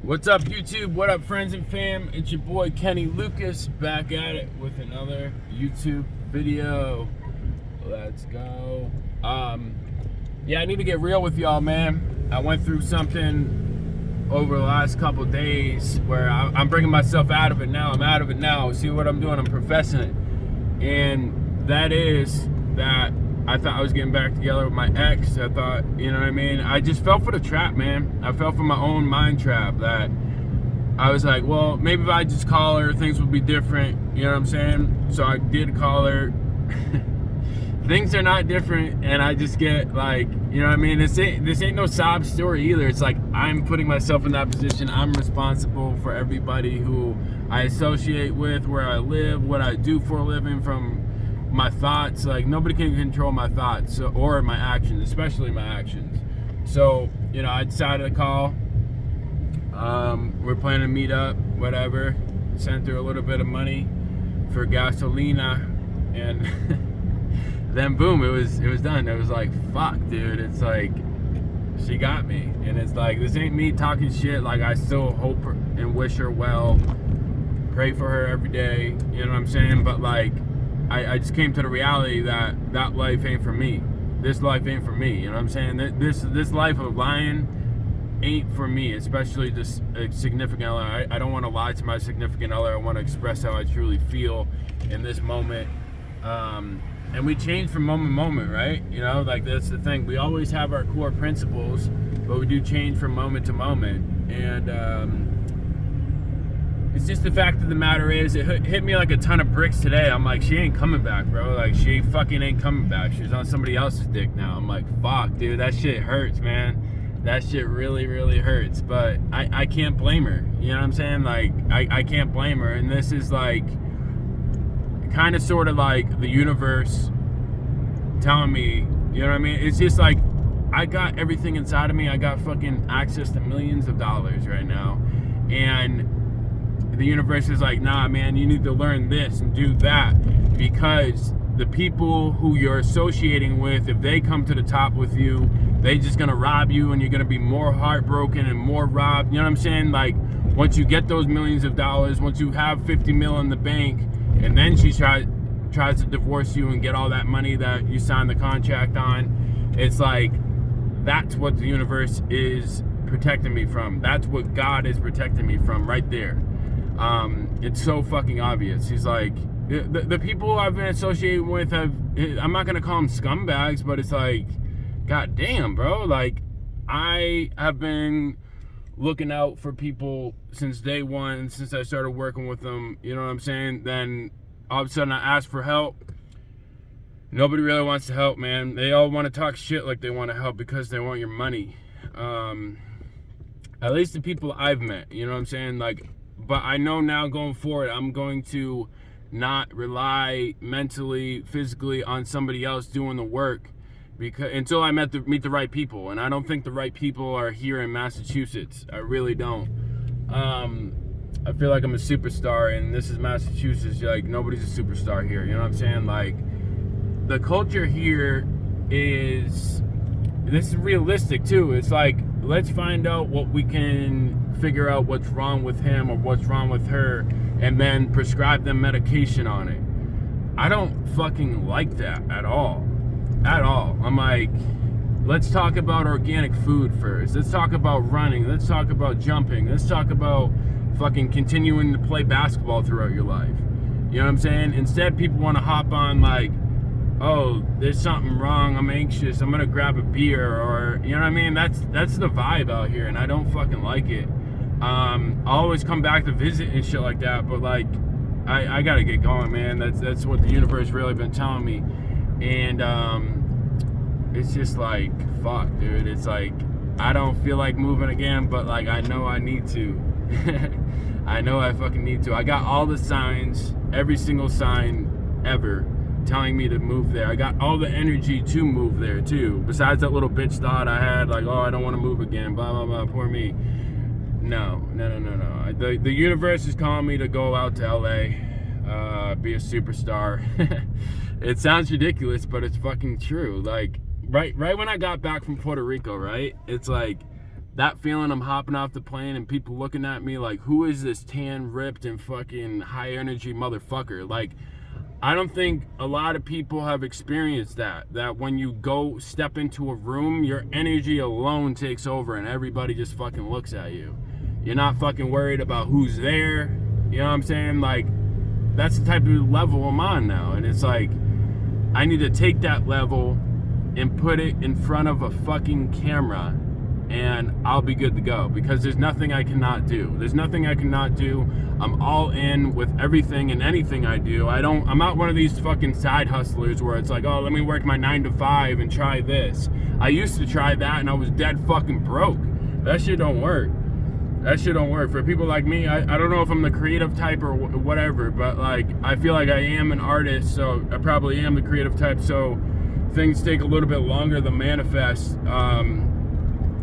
What's up, YouTube? What up, friends and fam? It's your boy Kenny Lucas back at it with another YouTube video. Let's go. Yeah, I need to get real with y'all, man. I went through something over the last couple days where I'm bringing myself out of it now. I'm out of it now. See what I'm doing? I'm professing it. And that is that I thought I was getting back together with my ex. I thought, you know what I mean? I just fell for the trap, man. I fell for my own mind trap that I was like, well, maybe if I just call her, things would be different. You know what I'm saying? So I did call her. Things are not different, and I just get like, you know what I mean? This ain't no sob story either. It's like I'm putting myself in that position. I'm responsible for everybody who I associate with, where I live, what I do for a living, from my thoughts. Like, nobody can control my thoughts or my actions, especially my actions. So, you know, I decided to call. We're planning to meet up, whatever. Sent her a little bit of money for gasolina, and then boom, it was done. It was like, fuck, dude. It's like, she got me. And it's like, this ain't me talking shit. Like, I still hope and wish her well. Pray for her every day. You know what I'm saying? But like, I just came to the reality that that life ain't for me. This life ain't for me. You know what I'm saying? This life of lying ain't for me, especially this significant other. I don't want to lie to my significant other. I want to express how I truly feel in this moment. And we change from moment to moment, right? You know, like, that's the thing. We always have our core principles, but we do change from moment to moment. And it's just the fact of the matter is, it hit me like a ton of bricks today. I'm like, she ain't coming back, bro. Like, she fucking ain't coming back. She's on somebody else's dick now. I'm like, fuck, dude, that shit hurts, man. That shit really, really hurts. But I can't blame her. You know what I'm saying? Like, I can't blame her. And this is like, kind of sort of like the universe telling me, you know what I mean? It's just like, I got everything inside of me. I got fucking access to millions of dollars right now. And the universe is like, nah, man, you need to learn this and do that, because the people who you're associating with, if they come to the top with you, they just gonna rob you, and you're gonna be more heartbroken and more robbed. You know what I'm saying? Like, once you get those millions of dollars, once you have 50 mil in the bank, and then she tries to divorce you and get all that money that you signed the contract on, it's like, that's what the universe is protecting me from. That's what God is protecting me from right there. It's so fucking obvious. He's like, the people I've been associated with I'm not gonna call them scumbags, but it's like, god damn, bro. Like, I have been looking out for people since day one, since I started working with them. You know what I'm saying? Then all of a sudden I ask for help. Nobody really wants to help, man. They all want to talk shit like they want to help because they want your money. At least the people I've met, you know what I'm saying? Like, but I know now going forward, I'm going to not rely mentally, physically on somebody else doing the work, because until I meet the right people. And I don't think the right people are here in Massachusetts. I really don't. I feel like I'm a superstar, and this is Massachusetts. Like, nobody's a superstar here. You know what I'm saying? Like, the culture here is, this is realistic too. It's like, let's find out what we can figure out what's wrong with him or what's wrong with her, and then prescribe them medication on it. I don't fucking like that at all. At all. I'm like, let's talk about organic food first. Let's talk about running. Let's talk about jumping. Let's talk about fucking continuing to play basketball throughout your life. You know what I'm saying? Instead, people want to hop on like, oh, there's something wrong, I'm anxious, I'm gonna grab a beer, or, you know what I mean? That's the vibe out here, and I don't fucking like it. I'll always come back to visit and shit like that, but like, I gotta get going, man. That's what the universe really been telling me. And it's just like, fuck, dude. It's like, I don't feel like moving again, but like, I know I need to. I know I fucking need to. I got all the signs, every single sign ever, telling me to move there. I got all the energy to move there too. Besides that little bitch thought I had, like, oh, I don't want to move again, blah, blah, blah, poor me. No. The universe is calling me to go out to LA, be a superstar. It sounds ridiculous, but it's fucking true. Like, right when I got back from Puerto Rico, right? It's like, that feeling I'm hopping off the plane and people looking at me like, who is this tan, ripped, and fucking high energy motherfucker? Like, I don't think a lot of people have experienced that when you go step into a room, your energy alone takes over and everybody just fucking looks at you. You're not fucking worried about who's there. You know what I'm saying? Like, that's the type of level I'm on now. And it's like, I need to take that level and put it in front of a fucking camera and I'll be good to go, because there's nothing I cannot do. There's nothing I cannot do. I'm all in with everything and anything I do. I'm not one of these fucking side hustlers where it's like, oh, let me work my 9 to 5 and try this. I used to try that and I was dead fucking broke. That shit don't work. That shit don't work. For people like me, I don't know if I'm the creative type or whatever, but like, I feel like I am an artist, so I probably am the creative type, so things take a little bit longer to manifest,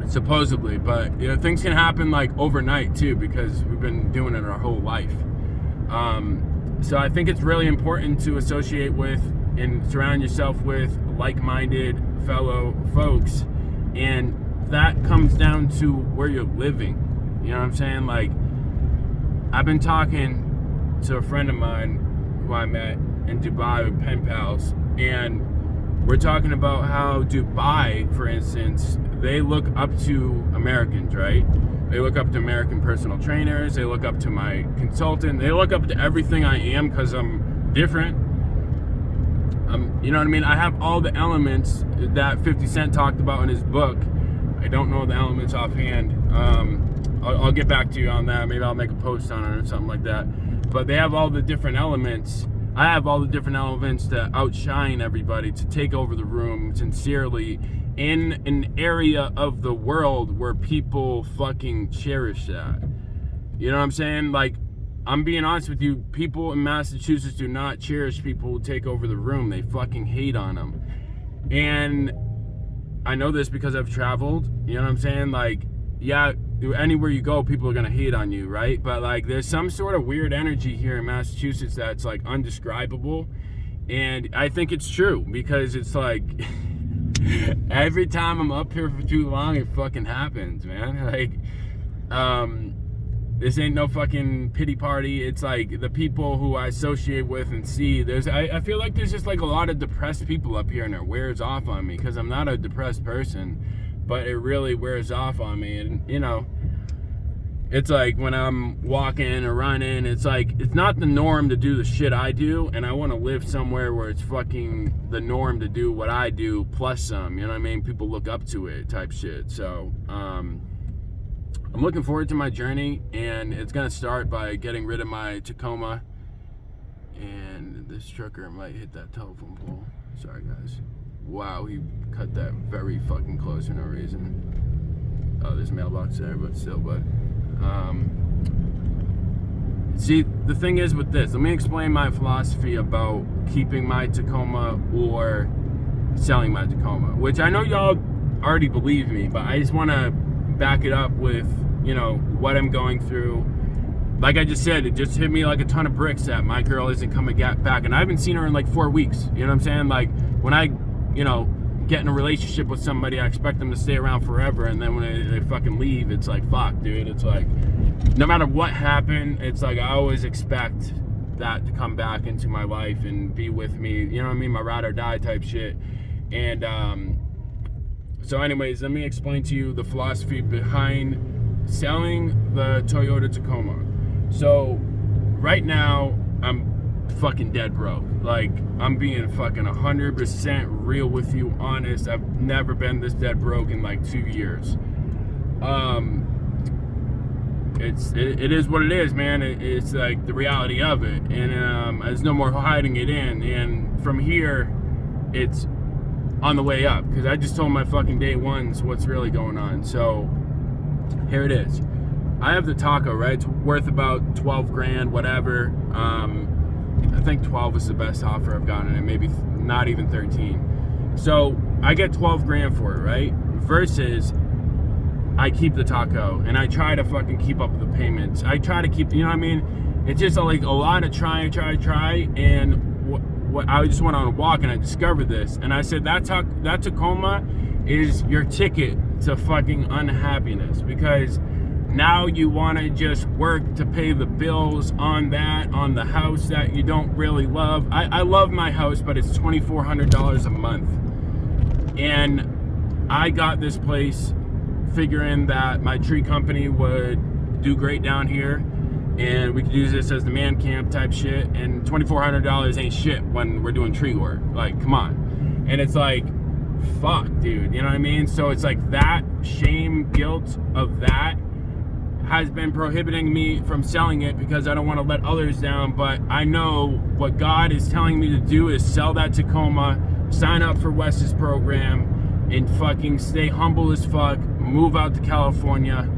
supposedly. But you know, things can happen like overnight too, because we've been doing it our whole life. So I think it's really important to associate with and surround yourself with like-minded fellow folks, and that comes down to where you're living. You know what I'm saying? Like, I've been talking to a friend of mine who I met in Dubai with pen pals, and we're talking about how Dubai, for instance, they look up to Americans, right? They look up to American personal trainers, they look up to my consultant, they look up to everything I am because I'm different. You know what I mean? I have all the elements that 50 Cent talked about in his book. I don't know the elements offhand. I'll get back to you on that. Maybe I'll make a post on it or something like that. But they have all the different elements. I have all the different elements to outshine everybody, to take over the room sincerely in an area of the world where people fucking cherish that. You know what I'm saying? Like, I'm being honest with you, people in Massachusetts do not cherish people who take over the room. They fucking hate on them. And I know this because I've traveled. You know what I'm saying? Like, yeah, anywhere you go, people are gonna hate on you, right? But like, there's some sort of weird energy here in Massachusetts that's like undescribable, and I think it's true, because it's like every time I'm up here for too long, it fucking happens, man. Like, this ain't no fucking pity party. It's like the people who I associate with and see, I feel like there's just like a lot of depressed people up here, and it wears off on me, because I'm not a depressed person, but it really wears off on me. And you know, it's like when I'm walking or running, it's like, it's not the norm to do the shit I do, and I want to live somewhere where it's fucking the norm to do what I do plus some, you know what I mean? People look up to it type shit. So I'm looking forward to my journey, and it's gonna start by getting rid of my Tacoma, and this trucker might hit that telephone pole. Sorry guys. Wow, he cut that very fucking close for no reason. Oh, there's a mailbox there, but still, see, the thing is with this, let me explain my philosophy about keeping my Tacoma or selling my Tacoma, which I know y'all already believe me, but I just want to back it up with, you know, what I'm going through. Like I just said, it just hit me like a ton of bricks that my girl isn't coming back, and I haven't seen her in like 4 weeks. You know what I'm saying? Like, when I, you know, get in a relationship with somebody, I expect them to stay around forever, and then when they fucking leave, it's like, fuck, dude. It's like, no matter what happened, it's like I always expect that to come back into my life and be with me, you know what I mean? My ride or die type shit. And so anyways, let me explain to you the philosophy behind selling the Toyota Tacoma. So right now, I'm fucking dead broke. Like, I'm being fucking 100% real with you, honest. I've never been this dead broke in like 2 years. It is what it is, man. It's like the reality of it, and there's no more hiding it in. And from here, it's on the way up, because I just told my fucking day ones what's really going on. So here it is. I have the Taco, right? It's worth about 12 grand, whatever. I think 12 is the best offer I've gotten, and maybe not even 13. So I get 12 grand for it, right? Versus I keep the Taco, and I try to fucking keep up with the payments. I try to keep, you know what I mean? It's just like a lot of try, and what I just went on a walk, and I discovered this, and I said that Tacoma is your ticket to fucking unhappiness, because now you want to just work to pay the bills on the house that you don't really love. I love my house, but it's $2,400 a month. And I got this place figuring that my tree company would do great down here, and we could use this as the man camp type shit. And $2,400 ain't shit when we're doing tree work. Like, come on. And it's like, fuck, dude. You know what I mean? So it's like that shame, guilt of that has been prohibiting me from selling it, because I don't want to let others down. But I know what God is telling me to do is sell that Tacoma, sign up for Wes's program, and fucking stay humble as fuck, move out to California,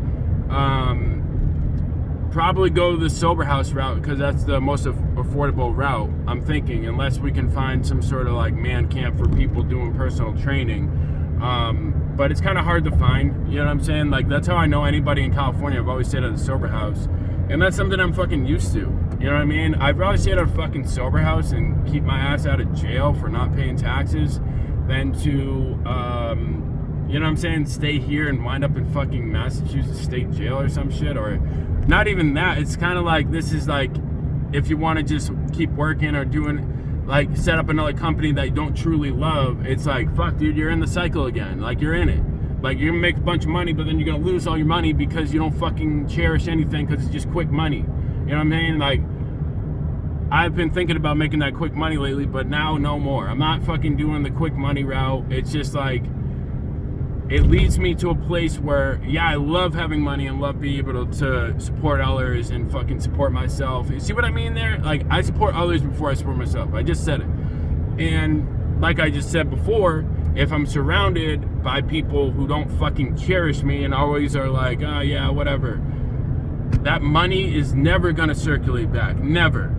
probably go to the sober house route, because that's the most affordable route, I'm thinking, unless we can find some sort of like man camp for people doing personal training. But it's kind of hard to find, you know what I'm saying? Like, that's how I know anybody in California. I've always stayed at a sober house, and that's something I'm fucking used to, you know what I mean? I'd rather stay at a fucking sober house and keep my ass out of jail for not paying taxes than to, you know what I'm saying, stay here and wind up in fucking Massachusetts State Jail or some shit. Or not even that. It's kind of like, this is like, if you want to just keep working or doing, like, set up another company that you don't truly love, it's like, fuck, dude, you're in the cycle again. Like, you're in it. Like, you're gonna make a bunch of money, but then you're gonna lose all your money because you don't fucking cherish anything, because it's just quick money. You know what I mean? Like, I've been thinking about making that quick money lately, but now no more. I'm not fucking doing the quick money route. It's just like, it leads me to a place where, yeah, I love having money and love being able to support others and fucking support myself. You see what I mean there? Like, I support others before I support myself. I just said it. And like I just said before, if I'm surrounded by people who don't fucking cherish me and always are like, oh yeah, whatever, that money is never gonna circulate back. Never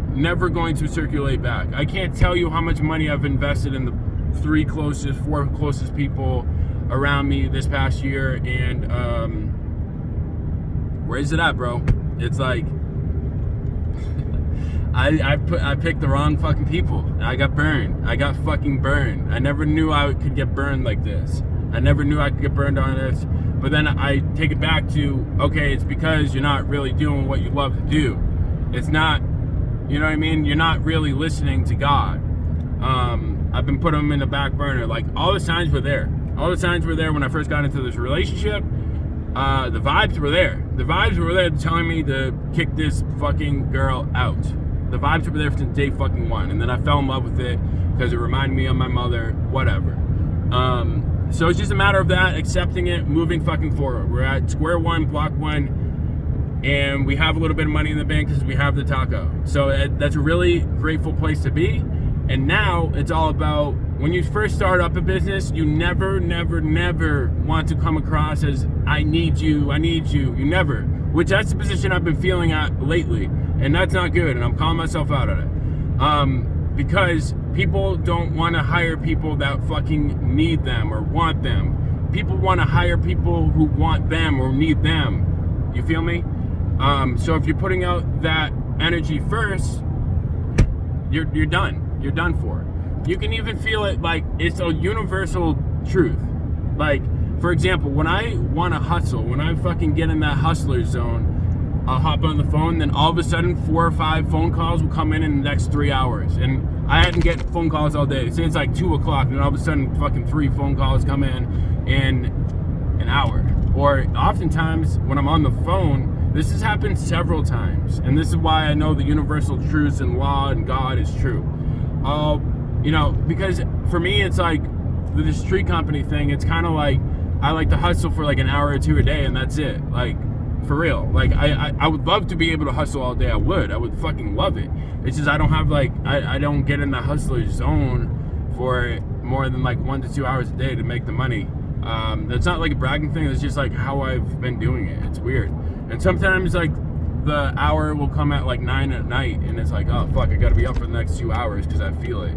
going to circulate back. I can't tell you how much money I've invested in the 4 closest people around me this past year, and where's it at, bro? It's like, I picked the wrong fucking people, and I got burned. I got fucking burned. I never knew I could get burned like this. I never knew I could get burned on this. But then I take it back to, okay, it's because you're not really doing what you love to do. It's not, you know what I mean? You're not really listening to God. I've been putting them in the back burner. Like, all the signs were there. All the signs were there when I first got into this relationship. The vibes were there. The vibes were there telling me to kick this fucking girl out. The vibes were there from day fucking one. And then I fell in love with it because it reminded me of my mother, whatever. So it's just a matter of that, accepting it, moving fucking forward. We're at square one, block one, and we have a little bit of money in the bank because we have the taco. So that's a really grateful place to be. And now it's all about, when you first start up a business, you never want to come across as, I need you. You never. Which that's the position I've been feeling at lately. And that's not good, and I'm calling myself out on it. Because people don't want to hire people that fucking need them or want them. People want to hire people who want them or need them. You feel me? So if you're putting out that energy first, you're done. You're done for. You can even feel it like it's a universal truth. Like, for example, when I want to hustle, when I fucking get in that hustler zone, I'll hop on the phone, then all of a sudden 4 or 5 phone calls will come in the next 3 hours. And I hadn't get phone calls all day. Say it's like 2 o'clock, and all of a sudden fucking 3 phone calls come in an hour. Or oftentimes when I'm on the phone, this has happened several times. And this is why I know the universal truths and law and God is true. You know, because for me, it's like this tree company thing, it's kind of like, I like to hustle for like an hour or 2 a day, and that's it. Like, for real. Like, I would love to be able to hustle all day. I would fucking love it. It's just I don't have like, I don't get in the hustler zone for more than like 1 to 2 hours a day to make the money. That's not like a bragging thing. It's just like how I've been doing it. It's weird. And sometimes like the hour will come at like 9 at night, and it's like, oh fuck, I gotta be up for the next 2 hours because I feel it.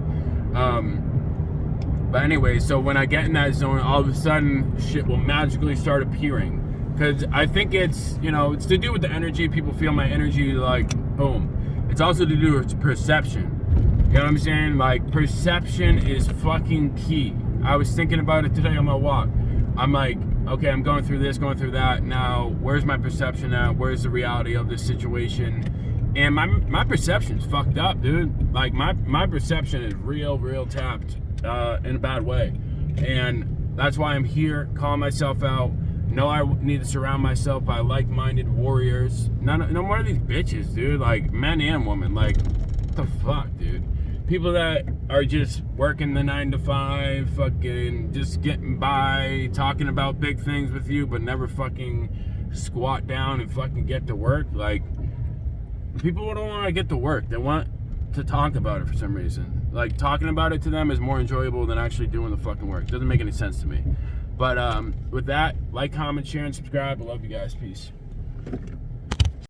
But anyway, so when I get in that zone, all of a sudden shit will magically start appearing. Because I think it's, you know, it's to do with the energy. People feel my energy, like, boom. It's also to do with perception. You know what I'm saying? Like, perception is fucking key. I was thinking about it today on my walk. I'm like, okay, I'm going through this, going through that. Now, where's my perception at? Where's the reality of this situation? And my perception's fucked up, dude. Like, my perception is real tapped in a bad way. And that's why I'm here, calling myself out. Know I need to surround myself by like-minded warriors. No more of these bitches, dude. Like, men and women. Like, what the fuck, dude? People that are just working the 9 to 5, fucking just getting by, talking about big things with you, but never fucking squat down and fucking get to work. Like, people don't want to get to work. They want to talk about it for some reason. Like, talking about it to them is more enjoyable than actually doing the fucking work. It doesn't make any sense to me. But with that, like, comment, share, and subscribe. I love you guys. Peace.